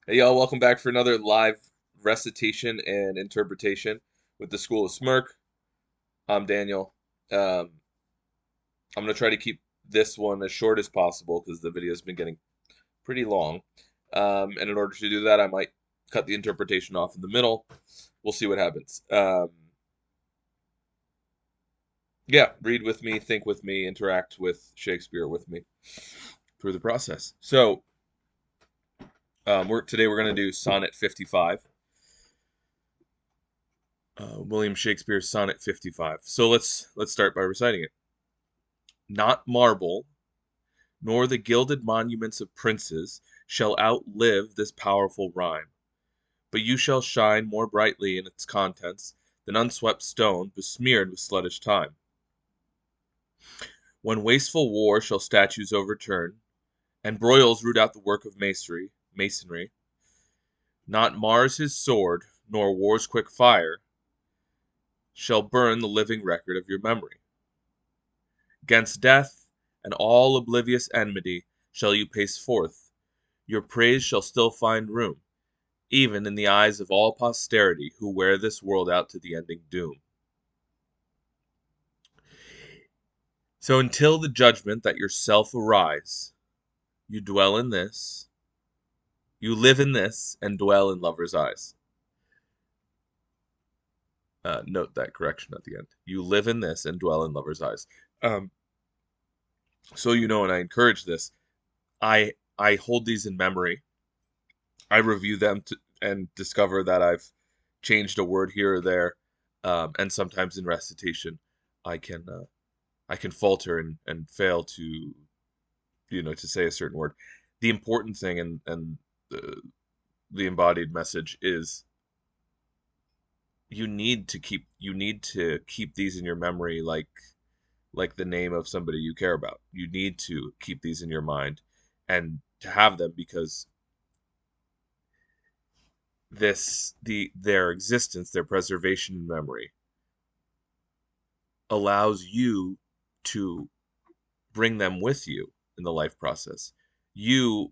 Hey y'all, welcome back for another live recitation and interpretation with the School of Smirk. I'm Daniel. Um, I'm gonna try to keep this one as short as possible because the video's been getting pretty long. And in order to do that, I might cut the interpretation off in the middle. We'll see what happens. Yeah, read with me, think with me, interact with Shakespeare with me through the process. So, today we're gonna do Sonnet 55. William Shakespeare's Sonnet 55. So let's start by reciting it. Not marble, nor the gilded monuments of princes shall outlive this powerful rhyme, but you shall shine more brightly in its contents than unswept stone besmeared with sluttish time. When wasteful war shall statues overturn, and broils root out the work of masonry, not Mars his sword, nor war's quick fire, shall burn the living record of your memory. 'Gainst death and all oblivious enmity shall you pace forth. Your praise shall still find room, even in the eyes of all posterity who wear this world out to the ending doom. So until the judgment that yourself arise, you dwell in this, you live in this, and dwell in lovers' eyes. Note that correction at the end. You live in this and dwell in lovers' eyes. Um, so you know, and I encourage this. I hold these in memory. I review them and discover that I've changed a word here or there, and sometimes in recitation, I can I can falter and fail to to say a certain word. The important thing and the, the embodied message is you need to keep these in your memory like the name of somebody you care about. You need to keep these in your mind and to have them because their existence, their preservation in memory allows you to bring them with you in the life process. You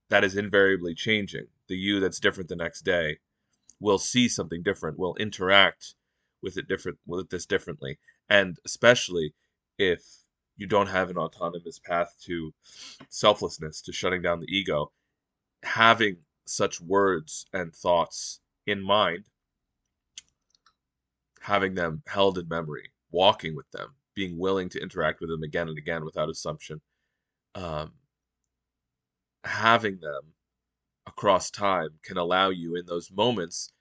that is invariably changing, the you that's different the next day, will see something different, will interact with this differently. And especially if you don't have an autonomous path to selflessness, to shutting down the ego, having such words and thoughts in mind, having them held in memory, walking with them, being willing to interact with them again and again without assumption, um, having them across time can allow you in those moments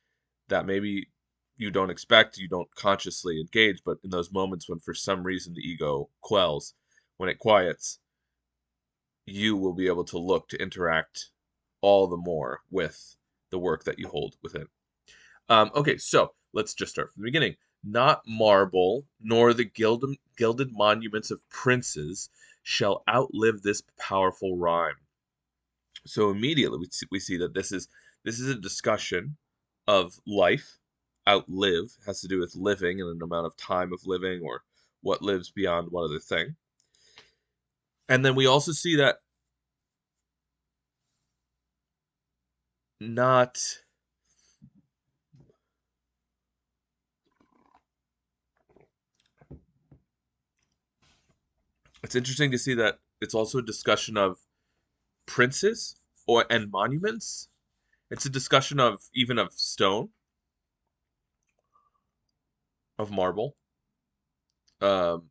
that maybe you don't expect, you don't consciously engage, but in those moments when for some reason the ego quells, when it quiets, you will be able to look to interact all the more with the work that you hold within. Okay, so let's just start from the beginning. Not marble, nor the gilded monuments of princes shall outlive this pow'rful rhyme. So immediately we see that this is a discussion of life. Outlive has to do with living and an amount of time of living or what lives beyond one other thing. And then we also see that not it's interesting to see that it's also a discussion of princes or and monuments. It's a discussion of even of stone, of marble.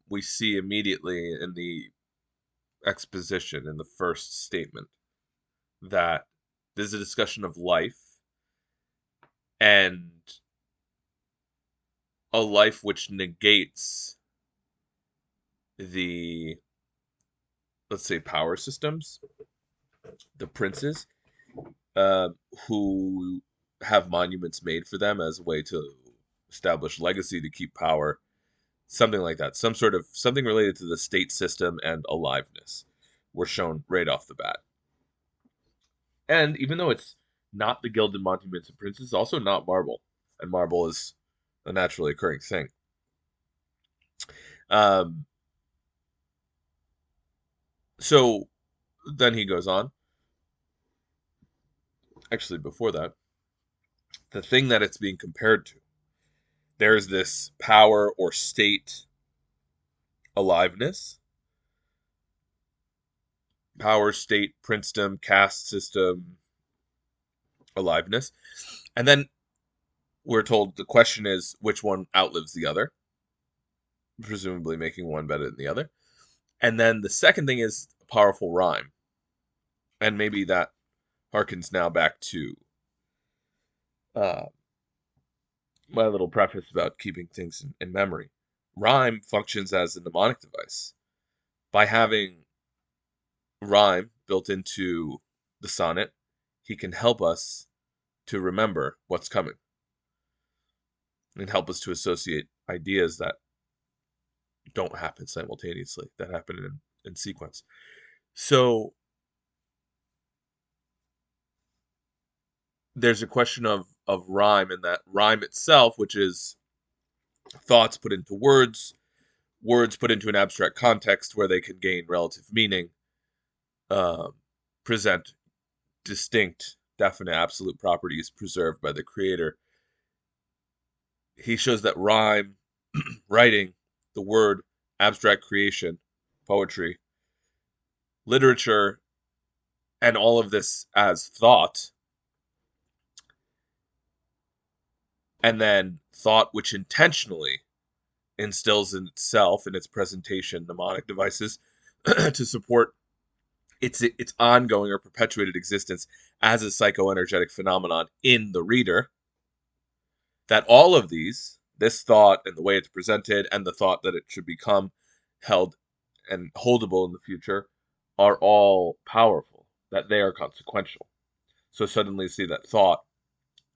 We see immediately in the exposition in the first statement that there's a discussion of life and a life which negates the, let's say, power systems, the princes, uh, who have monuments made for them as a way to establish legacy to keep power, something like that, some sort of something related to the state system and aliveness were shown right off the bat. And even though it's not the gilded monuments of princes, it's also not marble, and marble is a naturally occurring thing. Um, so then he goes on, actually, before that, the thing that it's being compared to, there's this power or state aliveness, power, state, princedom, caste system aliveness. And then we're told the question is which one outlives the other, presumably making one better than the other. And then the second thing is powerful rhyme. And maybe that harkens now back to uh, my little preface about keeping things in memory. Rhyme functions as a mnemonic device. By having rhyme built into the sonnet, he can help us to remember what's coming and help us to associate ideas that don't happen simultaneously, that happen in sequence. So there's a question of rhyme, and that rhyme itself, which is thoughts put into words, words put into an abstract context where they can gain relative meaning, um, present distinct, definite, absolute properties preserved by the creator. He shows that rhyme, writing, the word, abstract creation, poetry, literature, and all of this as thought, and then thought which intentionally instills in itself, in its presentation, mnemonic devices to support its ongoing or perpetuated existence as a psychoenergetic phenomenon in the reader, that all of these, this thought and the way it's presented and the thought that it should become held and holdable in the future, are all powerful, that they are consequential. So suddenly see that thought,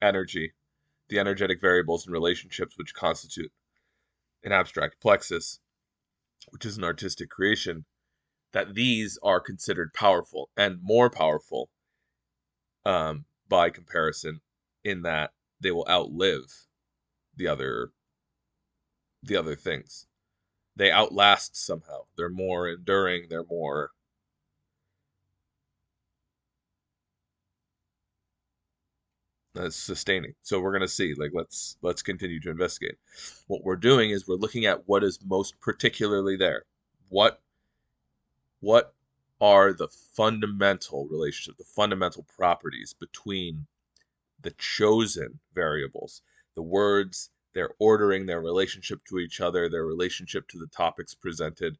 energy, the energetic variables and relationships which constitute an abstract plexus, which is an artistic creation, that these are considered powerful and more powerful by comparison, in that they will outlive the other things. They outlast somehow. They're more enduring. They're more sustaining. So we're gonna see. Like let's continue to investigate. What we're doing is we're looking at what is most particularly there. What what are the fundamental relationships, the fundamental properties between the chosen variables, the words, their ordering, their relationship to each other, their relationship to the topics presented.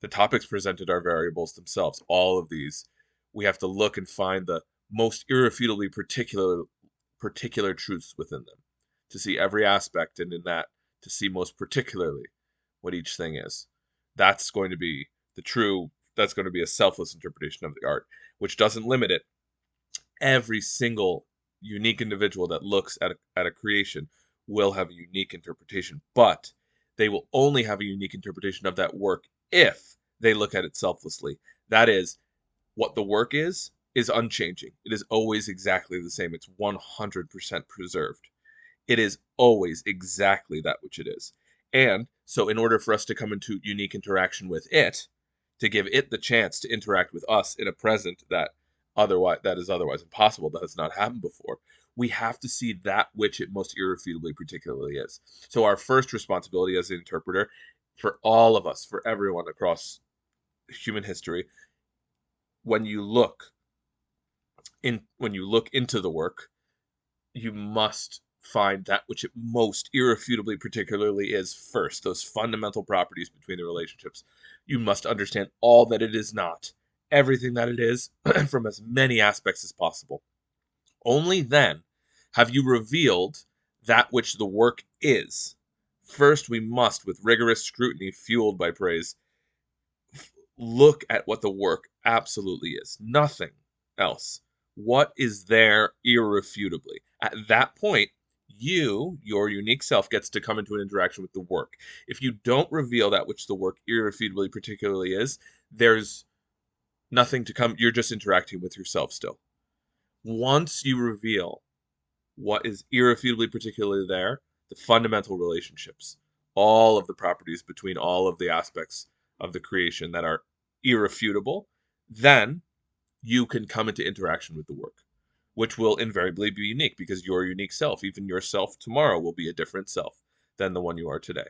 The topics presented are variables themselves. All of these, we have to look and find the most irrefutably particular truths within them, to see every aspect, and in that to see most particularly what each thing is. That's going to be the true. That's going to be a selfless interpretation of the art, which doesn't limit it. Every single unique individual that looks at a creation will have a unique interpretation, but they will only have a unique interpretation of that work if they look at it selflessly. That is, what the work is unchanging. It is always exactly the same. It's 100% preserved. It is always exactly that which it is. And so, in order for us to come into unique interaction with it, to give it the chance to interact with us in a present that is otherwise impossible, that has not happened before, we have to see that which it most irrefutably particularly is. So, our first responsibility as an interpreter, for all of us, for everyone across human history, when you look when you look into the work, you must find that which it most irrefutably particularly is first, those fundamental properties between the relationships. You must understand all that it is not, everything that it is, from as many aspects as possible. Only then have you revealed that which the work is. First, we must, with rigorous scrutiny fueled by praise, look at what the work absolutely is. Nothing else. What is there irrefutably? At that point, your unique self, gets to come into an interaction with the work. If you don't reveal that which the work irrefutably particularly is, there's nothing to come. You're just interacting with yourself still. Once you reveal what is irrefutably particularly there, the fundamental relationships, all of the properties between all of the aspects of the creation that are irrefutable, then you can come into interaction with the work. which will invariably be unique because your unique self, even yourself tomorrow, will be a different self than the one you are today.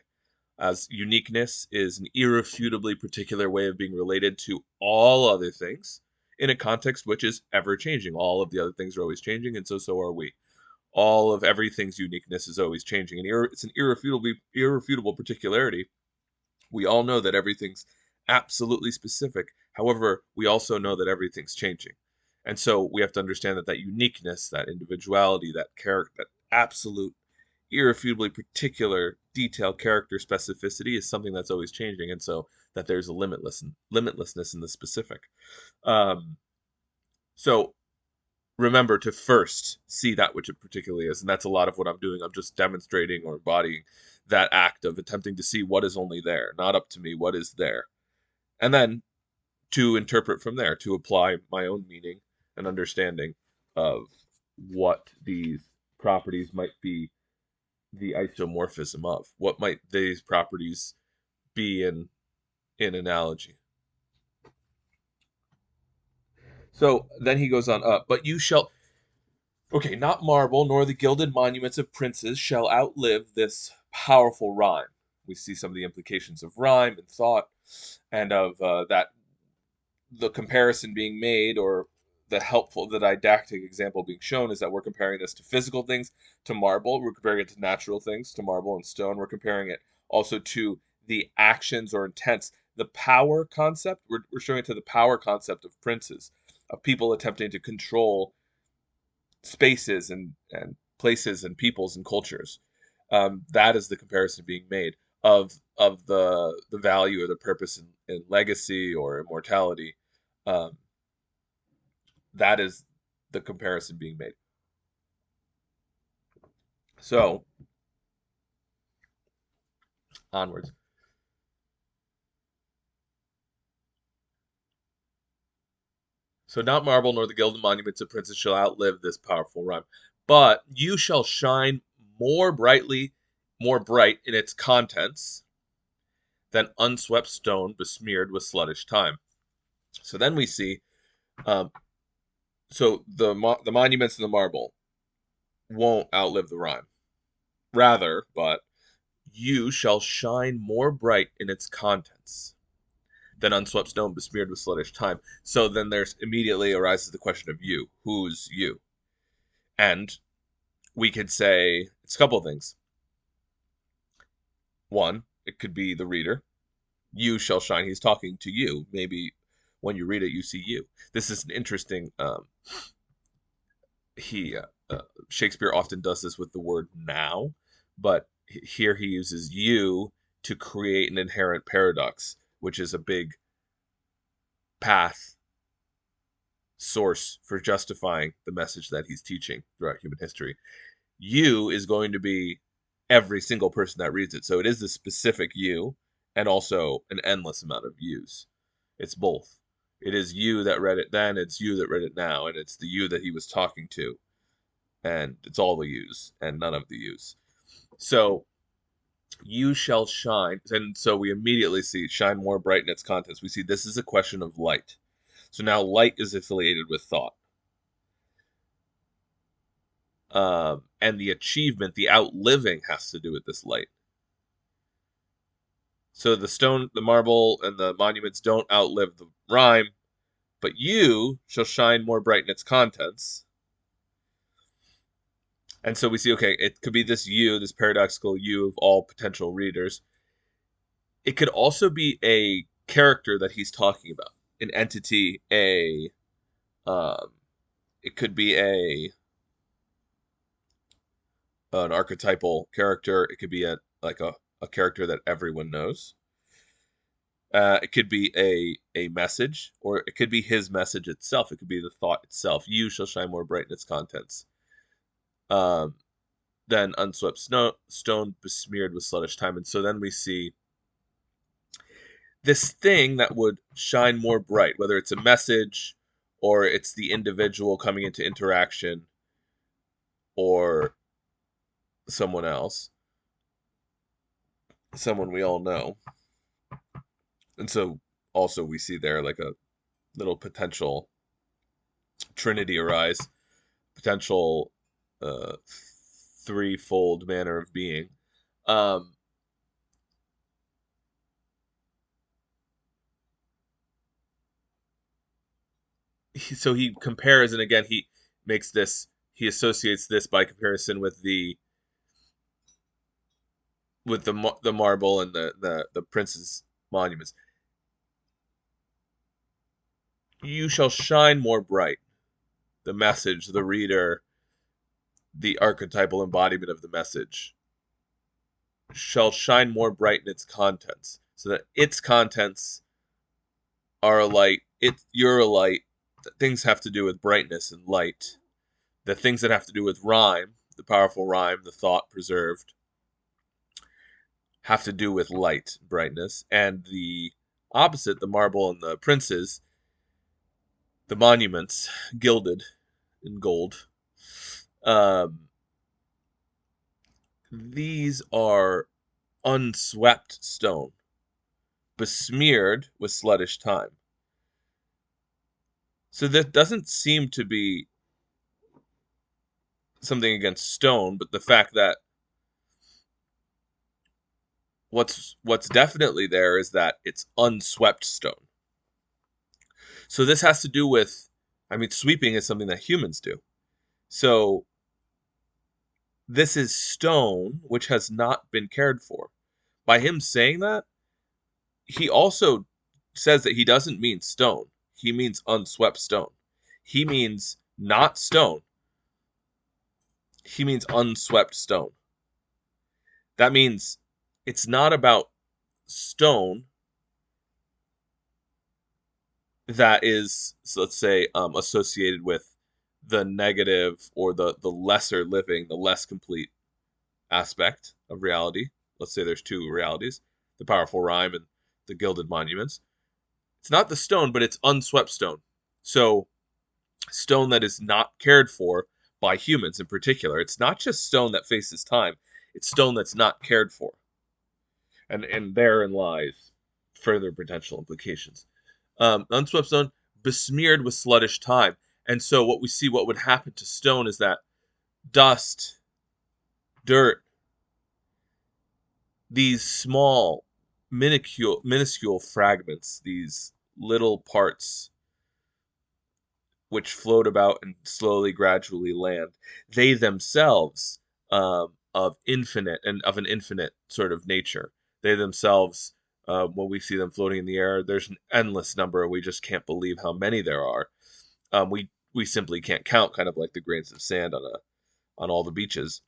As uniqueness is an irrefutably particular way of being related to all other things in a context which is ever changing. All of the other things are always changing, and so are we. All of everything's uniqueness is always changing, and it's an irrefutable particularity. We all know that everything's absolutely specific. However, we also know that everything's changing. And so we have to understand that that uniqueness, that individuality, that character, that absolute, irrefutably particular detail, character specificity is something that's always changing. And so that there's a limitlessness in the specific. Um, so remember to first see that which it particularly is. And that's a lot of what I'm doing. I'm just demonstrating or embodying that act of attempting to see what is only there, not up to me, what is there. And then to interpret from there, to apply my own meaning and understanding of what these properties might be the isomorphism of. What might these properties be in analogy? So then he goes on, but you shall, okay, not marble, nor the gilded monuments of princes shall outlive this powerful rhyme. We see some of the implications of rhyme and thought, and of that the comparison being made, or the didactic example being shown, is that we're comparing this to physical things, to marble. We're comparing it to natural things, to marble and stone. We're comparing it also to the actions or intents. The power concept, we're showing it to the power concept of princes, of people attempting to control spaces and places and peoples and cultures. That is the comparison being made of the value or the purpose in legacy or immortality. Um, that is the comparison being made. So onwards. So not marble nor the gilded monuments of princes shall outlive this powerful rhyme, but you shall shine more brightly, more bright in its contents than unswept stone besmeared with sluttish time. So then we see, um, so the monuments and the marble won't outlive the rhyme. Rather, but you shall shine more bright in its contents than unswept stone besmeared with sluttish time. So then there's immediately arises the question of you. Who's you? And we could say it's a couple of things. One, it could be the reader. You shall shine. He's talking to you. Maybe when you read it, you see you. This is an interesting. He Shakespeare often does this with the word now, but here he uses you to create an inherent paradox, which is a big path source for justifying the message that he's teaching throughout human history. You is going to be every single person that reads it. So it is the specific you and also an endless amount of yous. It's both. It is you that read it then, it's you that read it now, and it's the you that he was talking to. And it's all the yous and none of the yous. So you shall shine. And so we immediately see shine more bright in its contents. We see this is a question of light. So now light is affiliated with thought. And the achievement, the outliving, has to do with this light. So the stone, the marble, and the monuments don't outlive the rhyme, but you shall shine more bright in its contents. And so we see, okay, it could be this you, this paradoxical you of all potential readers. It could also be a character that he's talking about, an entity, um, it could be an archetypal character. It could be a character that everyone knows. It could be a message, or it could be his message itself. It could be the thought itself. You shall shine more bright in its contents um, than unswept stone besmeared with sluttish time. And so then we see this thing that would shine more bright, whether it's a message or it's the individual coming into interaction or someone else, someone we all know. And so also we see there like a little potential trinity arise, potential uh, threefold manner of being. Um, so he compares, and again he makes this, he associates this by comparison with the marble and the prince's monuments. You shall shine more bright. The message, the reader, the archetypal embodiment of the message shall shine more bright in its contents, so that its contents are a light. You're a light. Things have to do with brightness and light. The things that have to do with rhyme, the powerful rhyme, the thought preserved, have to do with light, brightness, and the opposite, the marble and the princes, the monuments, gilded in gold. Um, these are unswept stone, besmeared with sluttish time. So that doesn't seem to be something against stone, but the fact that what's definitely there is that it's unswept stone. So this has to do with, I mean, sweeping is something that humans do. So this is stone which has not been cared for. By him saying that, he also says that he doesn't mean stone. He means unswept stone. He means not stone. He means unswept stone. That means it's not about stone that is, so let's say, associated with the negative or the lesser living, the less complete aspect of reality. Let's say there's two realities, the powerful rhyme and the gilded monuments. It's not the stone, but it's unswept stone. So stone that is not cared for by humans in particular. It's not just stone that faces time, it's stone that's not cared for. And therein lies further potential implications. Unswept stone besmeared with sluttish time. And so what we see, what would happen to stone is that dust, dirt, these small, minuscule fragments, these little parts which float about and slowly, gradually land, they themselves, of infinite and of an infinite sort of nature. They themselves, when we see them floating in the air, there's an endless number. We just can't believe how many there are. We simply can't count, kind of like the grains of sand on all the beaches,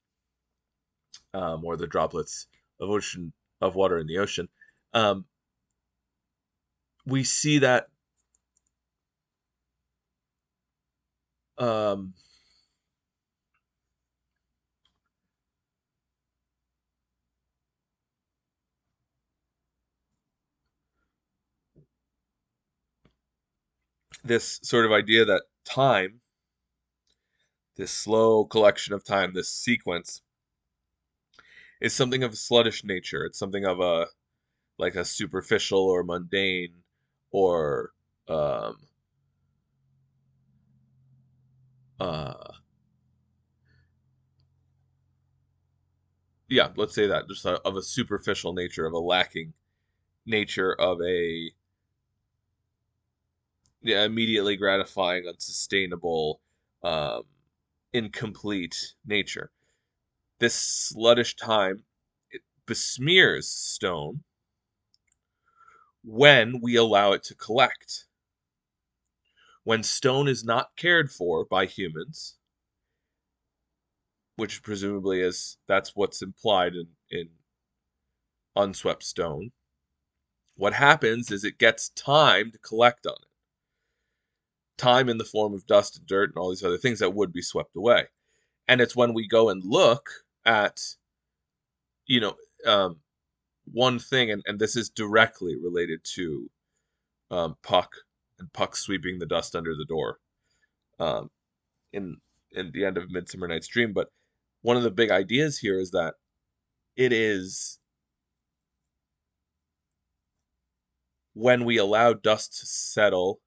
or the droplets of water in the ocean. Um, we see that, um, this sort of idea that time, this slow collection of time, this sequence, is something of a sluttish nature. It's something of a, like a superficial or mundane, or um, uh, yeah, let's say that, just of a superficial nature, of a lacking nature, of a, yeah, immediately gratifying, unsustainable, um, incomplete nature. This sluttish time, it besmears stone when we allow it to collect. When stone is not cared for by humans, which presumably is, that's what's implied in unswept stone, what happens is it gets time to collect on it. Time in the form of dust and dirt and all these other things that would be swept away. And it's when we go and look at, you know, one thing, and this is directly related to, Puck, and Puck sweeping the dust under the door, um, in the end of Midsummer Night's Dream. But one of the big ideas here is that it is when we allow dust to settle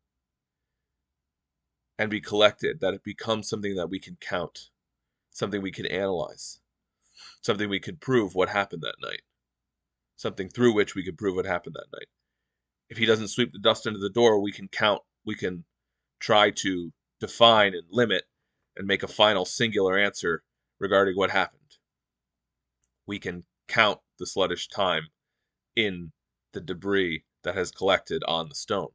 and be collected, that it becomes something that we can count, something we can analyze, something we can prove what happened that night, something through which we can prove what happened that night. If he doesn't sweep the dust under the door, we can count, we can try to define and limit and make a final singular answer regarding what happened. We can count the sluggish time in the debris that has collected on the stone.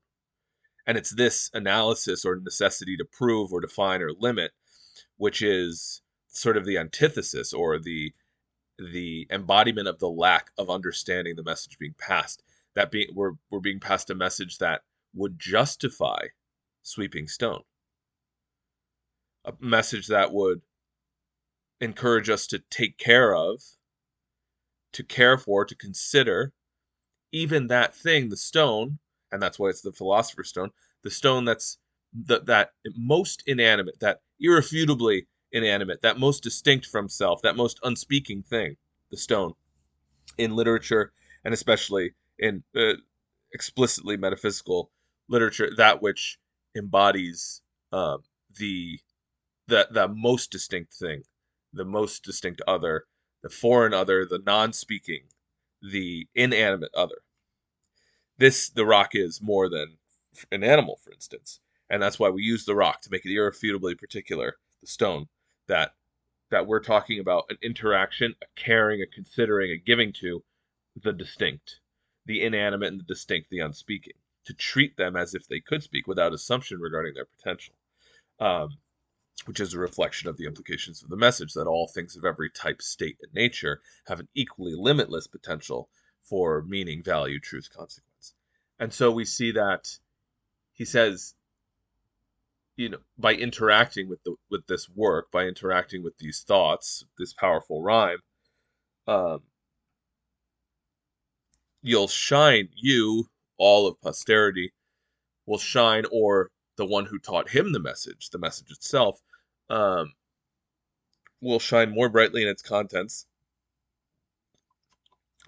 And it's this analysis or necessity to prove or define or limit, which is sort of the antithesis or the embodiment of the lack of understanding the message being passed. That we're being passed a message that would justify sweeping stone, a message that would encourage us to take care of, to care for, to consider even that thing, the stone, and that's why it's the philosopher's stone, the stone that's that most inanimate, that irrefutably inanimate, that most distinct from self, that most unspeaking thing, the stone, in literature, and especially in explicitly metaphysical literature, that which embodies uh, the the most distinct thing, the most distinct other, the foreign other, the non-speaking, the inanimate other. The rock is more than an animal, for instance, and that's why we use the rock to make it irrefutably particular, the stone, that we're talking about an interaction, a caring, a considering, a giving to the distinct, the inanimate and the distinct, the unspeaking, to treat them as if they could speak without assumption regarding their potential, um, which is a reflection of the implications of the message that all things of every type, state, and nature have an equally limitless potential for meaning, value, truth, consequence. And so we see that he says, by interacting with this work, by interacting with these thoughts, this powerful rhyme, um, you'll shine, all of posterity will shine, or the one who taught him the message itself, um, will shine more brightly in its contents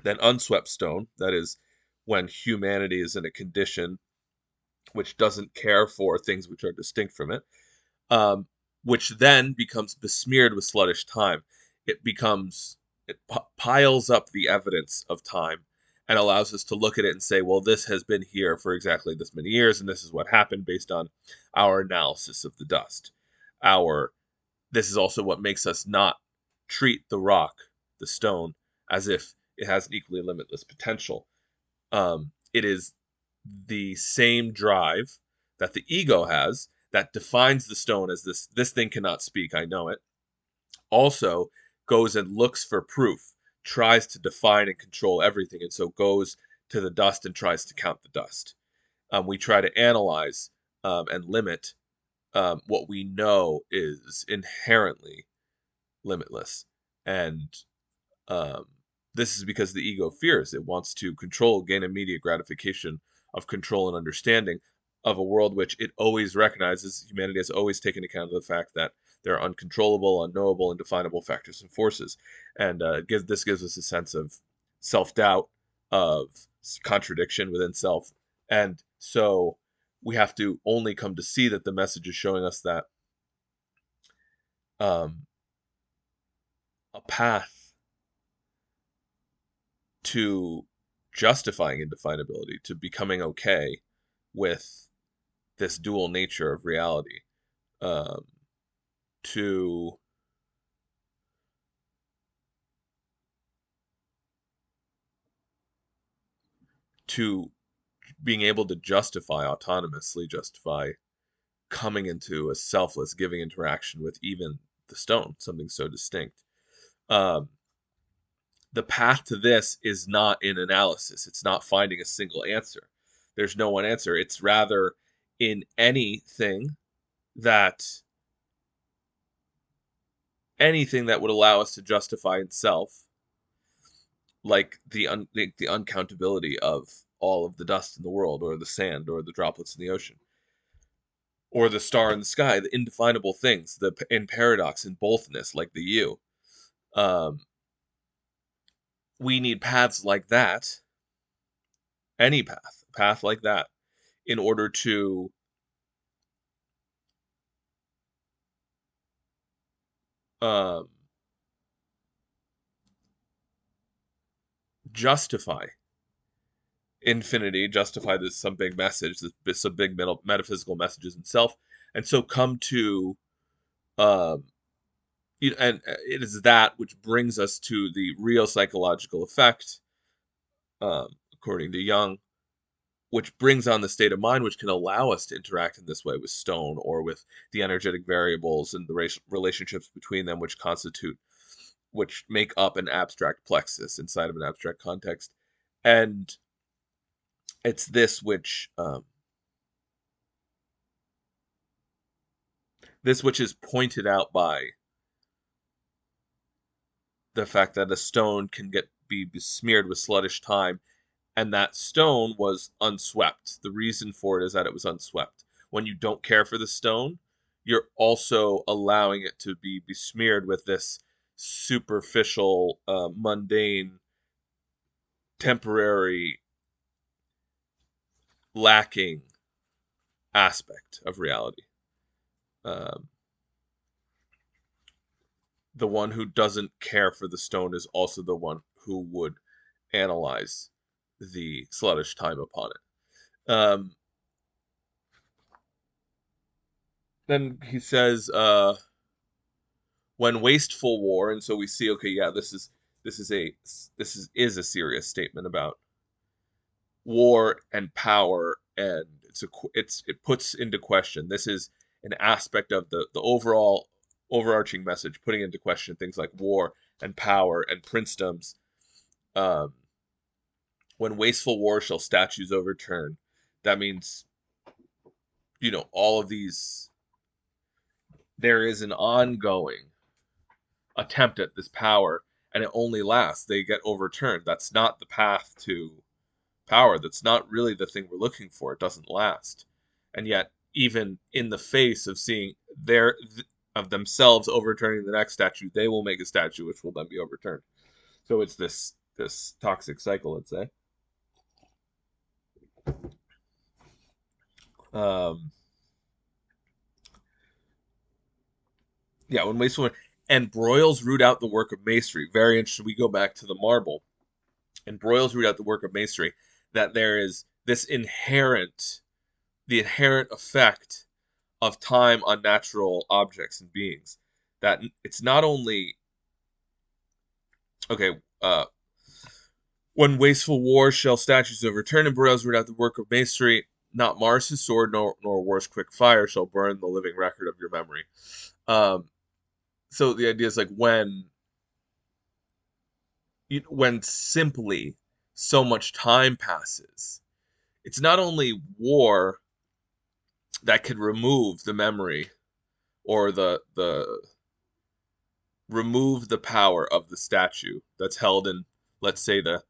than unswept stone. That is, when humanity is in a condition which doesn't care for things which are distinct from it, um, which then becomes besmeared with sluttish time. It piles up the evidence of time and allows us to look at it and say, well, this has been here for exactly this many years, and this is what happened based on our analysis of the dust. Our This is also what makes us not treat the rock, the stone, as if it has an equally limitless potential. It is the same drive that the ego has that defines the stone as this thing cannot speak, I know it, also goes and looks for proof, tries to define and control everything, and so goes to the dust and tries to count the dust. We try to analyze and limit what we know is inherently limitless. And um, this is because the ego fears. It wants to control, gain immediate gratification of control and understanding of a world which it always recognizes. Humanity has always taken account of the fact that there are uncontrollable, unknowable, and definable factors and forces. And this gives us a sense of self-doubt, of contradiction within self. And so we have to only come to see that the message is showing us that um, a path to justifying indefinability, to becoming okay with this dual nature of reality, um, to to being able to justify coming into a selfless, giving interaction with even the stone, something so distinct. Um, the path to this is not in analysis. It's not finding a single answer. There's no one answer. It's rather in that anything that would allow us to justify itself, like the uncountability of all of the dust in the world, or the sand, or the droplets in the ocean, or the star in the sky, the indefinable things, in paradox and boldness, like the you. Um, we need paths like that, any path like that, in order to um, justify infinity, justify this some big message, this some big metaphysical messages in self, and so come to um, and it is that which brings us to the real psychological effect, according to Jung, which brings on the state of mind which can allow us to interact in this way with stone or with the energetic variables and the relationships between them, which make up an abstract plexus inside of an abstract context. And it's this which is pointed out by the fact that a stone can be besmeared with sluttish time, and that stone was unswept. The reason for it is that it was unswept. When you don't care for the stone, you're also allowing it to be besmeared with this superficial, mundane, temporary, lacking aspect of reality. Um, the one who doesn't care for the stone is also the one who would analyze the sluttish time upon it. Then he says, when wasteful war, and so we see, okay, yeah, this is a serious statement about war and power, and it puts into question. This is an aspect of the overall overarching message, putting into question things like war and power and princedoms. Um, when wasteful war shall statues overturn, that means all of these. There is an ongoing attempt at this power, and it only lasts. They get overturned. That's not the path to power. That's not really the thing we're looking for. It doesn't last. And yet, even in the face of seeing of themselves overturning the next statue, they will make a statue which will then be overturned. So it's this toxic cycle, let's say. Um, yeah, when wasteful and broils root out the work of masonry. Very interesting. We go back to the marble, and broils root out the work of masonry. That there is this the inherent effect of time on natural objects and beings. That it's not only okay. When wasteful war shall statues overturn and broils root out the work of masonry, not Mars his sword nor war's quick fire shall burn the living record of your memory. So the idea is like when simply so much time passes, it's not only war that could remove the memory or the remove the power of the statue that's held in, let's say, the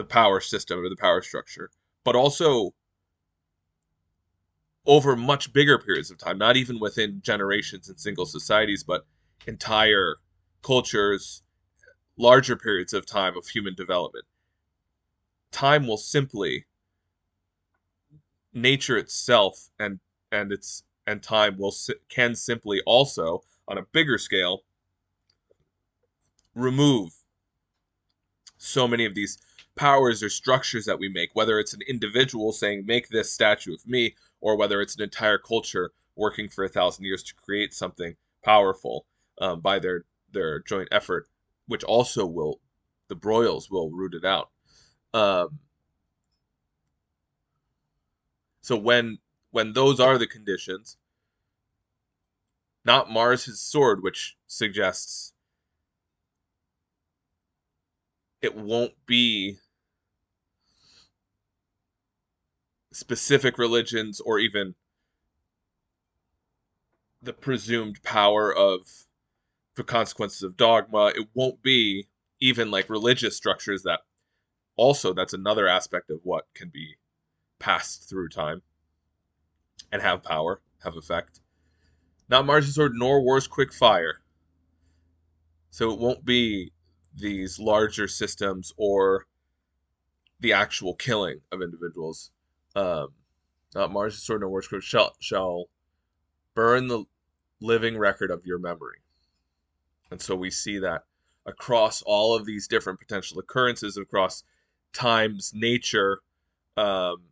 power system or the power structure, but also over much bigger periods of time, not even within generations and single societies, but entire cultures, larger periods of time of human development. Time will simply, nature itself and time can simply also, on a bigger scale, remove so many of these powers or structures that we make, whether it's an individual saying, make this statue of me, or whether it's an entire culture working for 1,000 years to create something powerful by their joint effort, which also the broils will root it out. Um, so when those are the conditions, not Mars his sword, which suggests it won't be specific religions or even the presumed power of the consequences of dogma. It won't be even like religious structures that also, that's another aspect of what can be passed through time and have power, have effect. Not Mars' sword nor war's quick fire. So it won't be these larger systems or the actual killing of individuals. Um, Not Mars' sword nor war's quick shall burn the living record of your memory. And so we see that across all of these different potential occurrences, across time's nature, um,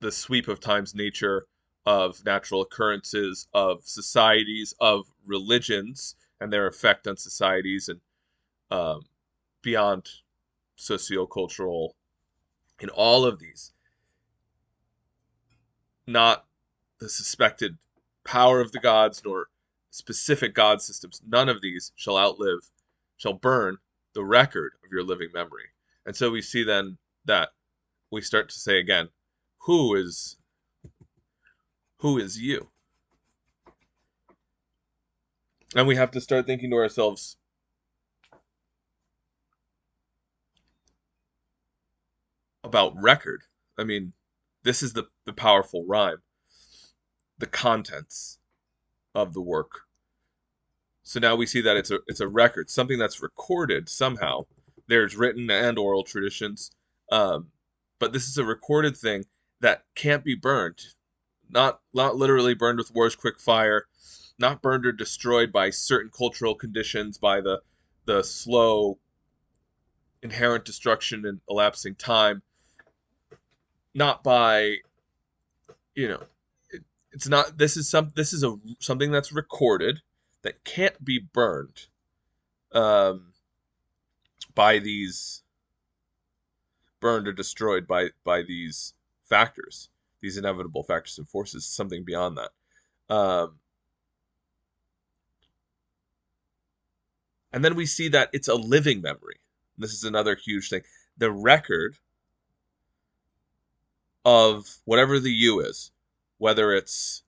the sweep of time's nature, of natural occurrences, of societies, of religions, and their effect on societies, and um, beyond sociocultural, in all of these, not the suspected power of the gods, nor specific god systems, none of these shall burn the record of your living memory. And so we see then that we start to say again, who is who is you? And we have to start thinking to ourselves about record. I mean, this is the powerful rhyme, the contents of the work. So now we see that it's a record, something that's recorded somehow. There's written and oral traditions, um, but this is a recorded thing that can't be burned, not literally burned with war's quick fire, not burned or destroyed by certain cultural conditions, by the slow inherent destruction and elapsing time, not by you know it's not this is something that's recorded that can't be burned um, by these burned or destroyed by these factors, these inevitable factors and forces, something beyond that. And then we see that it's a living memory. This is another huge thing. The record of whatever the you is, whether it's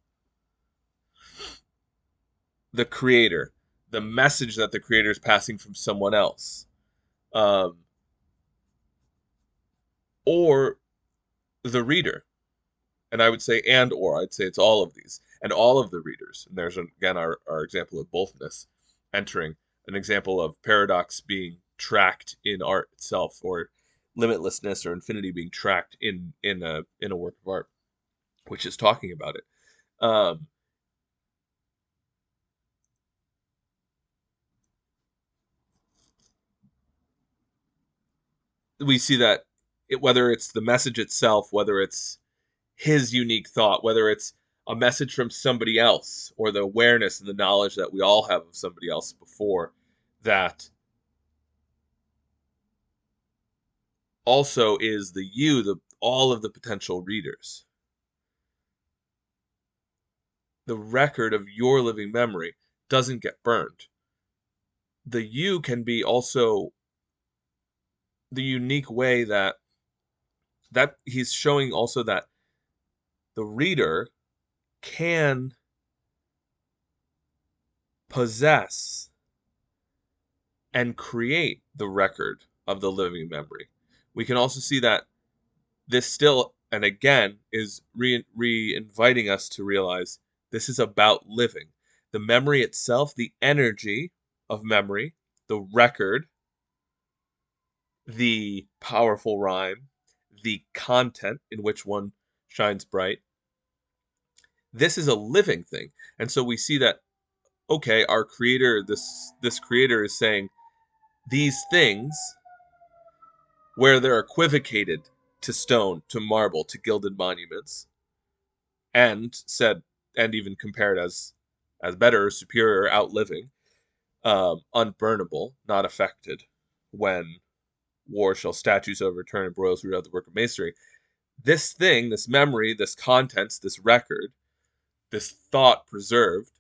the creator, the message that the creator is passing from someone else, um, or the reader. And I would say I'd say it's all of these and all of the readers. And there's again our example of bothness entering, an example of paradox being tracked in art itself, or limitlessness or infinity being tracked in a work of art, which is talking about it. Um, we see that whether it's the message itself, whether it's his unique thought, whether it's a message from somebody else, or the awareness and the knowledge that we all have of somebody else before, that also is the you, all of the potential readers. The record of your living memory doesn't get burned. The you can be also the unique way that he's showing also that the reader can possess and create the record of the living memory. We can also see that this still, and again, is re-inviting us to realize this is about living. The memory itself, the energy of memory, the record, the powerful rhyme, the content in which one shines bright. This is a living thing. And so we see that, okay, our creator, this creator is saying these things, where they're equivocated to stone, to marble, to gilded monuments, and said, and even compared as better, superior, outliving, unburnable, not affected, when war shall statues overturn and broils root out the work of masonry. This thing, this memory, this contents, this record, this thought preserved,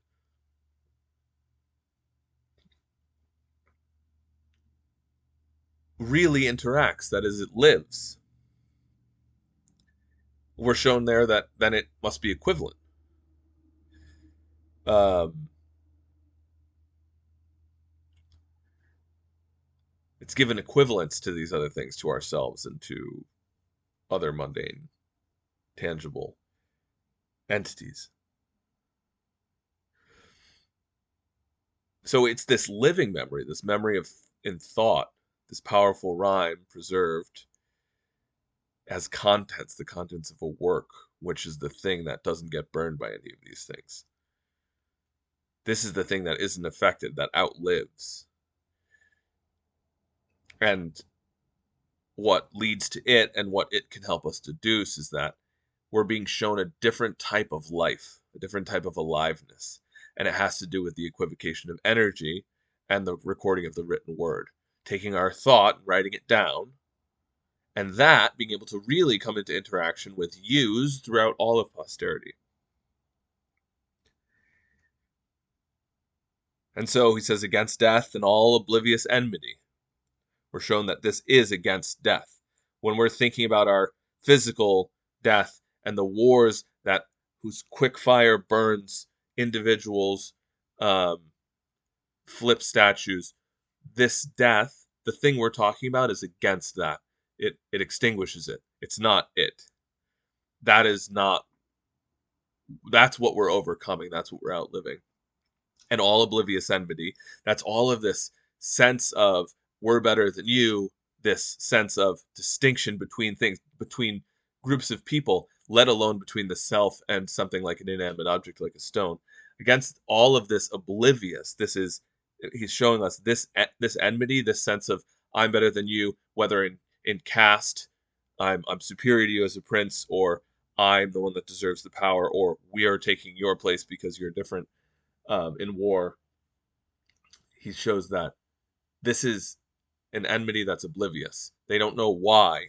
really interacts. That is, it lives. We're shown there that then it must be equivalent. Um, it's given equivalence to these other things, to ourselves and to other mundane, tangible entities. So it's this living memory, this memory of in thought, this powerful rhyme preserved as contents, the contents of a work, which is the thing that doesn't get burned by any of these things. This is the thing that isn't affected, that outlives. And what leads to it and what it can help us deduce is that we're being shown a different type of life, a different type of aliveness. And it has to do with the equivocation of energy and the recording of the written word. Taking our thought, writing it down, and that being able to really come into interaction with yous throughout all of posterity. And so he says, against death and all oblivious enmity. We're shown that this is against death. When we're thinking about our physical death and the wars that whose quick fire burns individuals, um, flip statues, this death, the thing we're talking about, is against that. It extinguishes it. It's not it. That is not. That's what we're overcoming. That's what we're outliving. And all oblivious enmity. That's all of this sense of we're better than you, this sense of distinction between things, between groups of people, let alone between the self and something like an inanimate object like a stone. Against all of this oblivious, he's showing us this enmity, this sense of I'm better than you, whether in caste, I'm superior to you as a prince, or I'm the one that deserves the power, or we are taking your place because you're different. In war, he shows that this is an enmity that's oblivious. They don't know why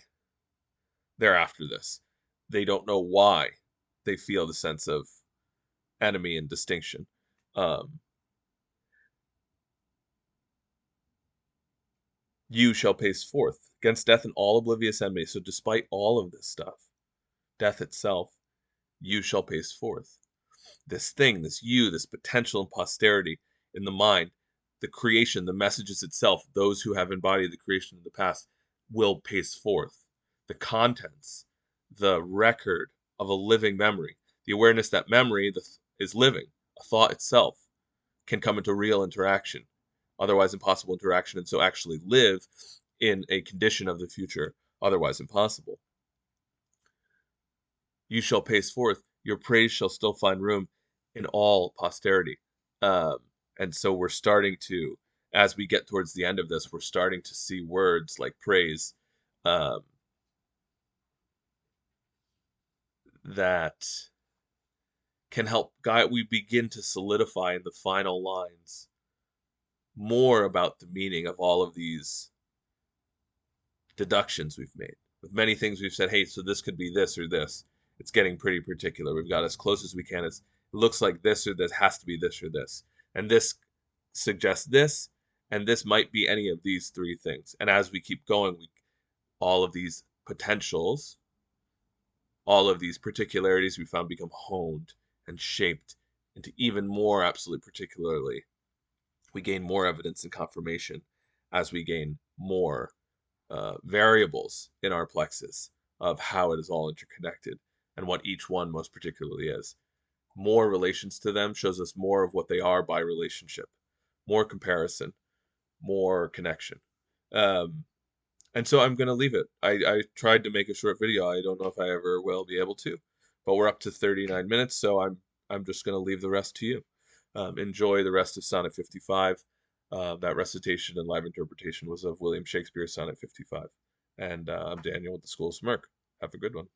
they're after this. They don't know why they feel the sense of enemy and distinction. Um, you shall pace forth against death and all oblivious enmity. So, despite all of this stuff, death itself, you shall pace forth. This thing, this you, this potential in posterity, in the mind, the creation, the messages itself, those who have embodied the creation of the past will pace forth. The contents, the record of a living memory, the awareness that memory is living, a thought itself can come into real interaction, otherwise impossible interaction, and so actually live in a condition of the future, otherwise impossible. You shall pace forth, your praise shall still find room in all posterity. Um, and so we're starting to, as we get towards the end of this, we're starting to see words like praise um, that can help guide. We begin to solidify in the final lines more about the meaning of all of these deductions we've made. With many things we've said, hey, so this could be this or this. It's getting pretty particular. We've got as close as we can. It looks like this or this has to be this or this. And this suggests this, and this might be any of these three things. And as we keep going, all of these potentials, all of these particularities we found become honed and shaped into even more absolute particularly. We gain more evidence and confirmation as we gain more variables in our plexus of how it is all interconnected and what each one most particularly is. More relations to them shows us more of what they are by relationship, more comparison, more connection. Um, and so I'm going to leave it. I tried to make a short video. I don't know if I ever will be able to, but we're up to 39 minutes, so I'm just going to leave the rest to you. Enjoy the rest of Sonnet 55. That recitation and live interpretation was of William Shakespeare's Sonnet 55. And I'm Daniel with the School of Smirk. Have a good one.